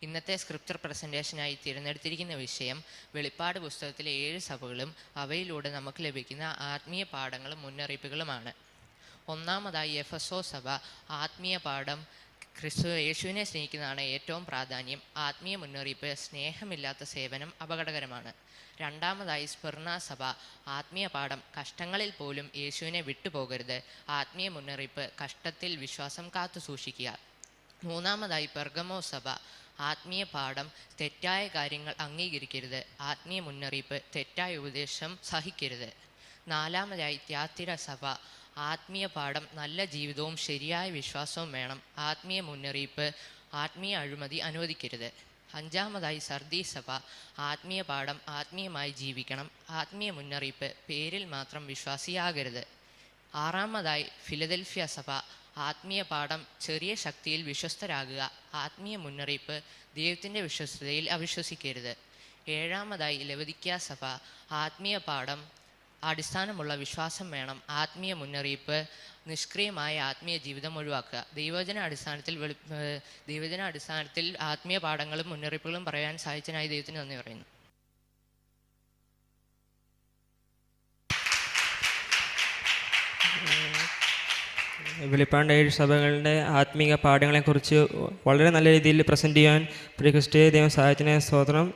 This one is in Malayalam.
ഇന്നത്തെ സ്ക്രിപ്ചർ പ്രസൻറ്റേഷനായി തിരഞ്ഞെടുത്തിരിക്കുന്ന വിഷയം വെളിപ്പാട് പുസ്തകത്തിലെ 7 സഭകളും അവയിലൂടെ നമുക്ക് ലഭിക്കുന്ന ആത്മീയ പാഠങ്ങളും മുന്നറിയിപ്പുകളുമാണ്. ഒന്നാമതായി എഫെസോ സഭ. ആത്മീയ പാഠം: യേശുവിനെ സ്നേഹിക്കുന്നതാണ് ഏറ്റവും പ്രാധാന്യം. ആത്മീയ മുന്നറിയിപ്പ്: സ്നേഹമില്ലാത്ത സേവനം അപകടകരമാണ്. രണ്ടാമതായി സ്പിർണ സഭ. ആത്മീയ പാഠം: കഷ്ടങ്ങളിൽ പോലും യേശുവിനെ വിട്ടുപോകരുത്. ആത്മീയ മുന്നറിയിപ്പ്: കഷ്ടത്തിൽ വിശ്വാസം കാത്തു സൂക്ഷിക്കുക. മൂന്നാമതായി പെർഗമോ സഭ. ആത്മീയ പാഠം: തെറ്റായ കാര്യങ്ങൾ അംഗീകരിക്കരുത്. ആത്മീയ മുന്നറിയിപ്പ്: തെറ്റായ ഉപദേശം സഹിക്കരുത്. നാലാമതായി ത്യാത്തിര സഭ. ആത്മീയ പാഠം: നല്ല ജീവിതവും ശരിയായ വിശ്വാസവും വേണം. ആത്മീയ മുന്നറിയിപ്പ്: ആത്മീയ അഴിമതി അനുവദിക്കരുത്. അഞ്ചാമതായി സർദി സഭ. ആത്മീയ പാഠം: ആത്മീയമായി ജീവിക്കണം. ആത്മീയ മുന്നറിയിപ്പ്: പേരിൽ മാത്രം വിശ്വാസിയാകരുത്. ആറാമതായി ഫിലദൽഫിയ സഭ. ആത്മീയ പാഠം: ചെറിയ ശക്തിയിൽ വിശ്വസ്തരാകുക. ആത്മീയ മുന്നറിയിപ്പ്: ദൈവത്തിൻ്റെ വിശ്വസ്തതയിൽ അവിശ്വസിക്കരുത്. ഏഴാമതായി ലവദിക്ക സഭ. ആത്മീയ പാഠം: അടിസ്ഥാനമുള്ള വിശ്വാസം വേണം. ആത്മീയ മുന്നറിയിപ്പ്: നിഷ്ക്രിയമായ ആത്മീയ ജീവിതം ഒഴിവാക്കുക. ദൈവജന അടിസ്ഥാനത്തിൽ ആത്മീയ പാഠങ്ങളും മുന്നറിയിപ്പുകളും പറയാൻ സഹായിച്ചതിനായി ദൈവത്തിന് നന്ദി പറയുന്നു. വെളിപ്പാട് 7 സഭകളുടെ ആത്മീക പാഠങ്ങളെക്കുറിച്ച് വളരെ നല്ല രീതിയിൽ പ്രസൻറ്റ് ചെയ്യാൻ പ്രിയ ക്രിസ്തീയ ദൈവം സഹായത്തിനായി സ്തോത്രം.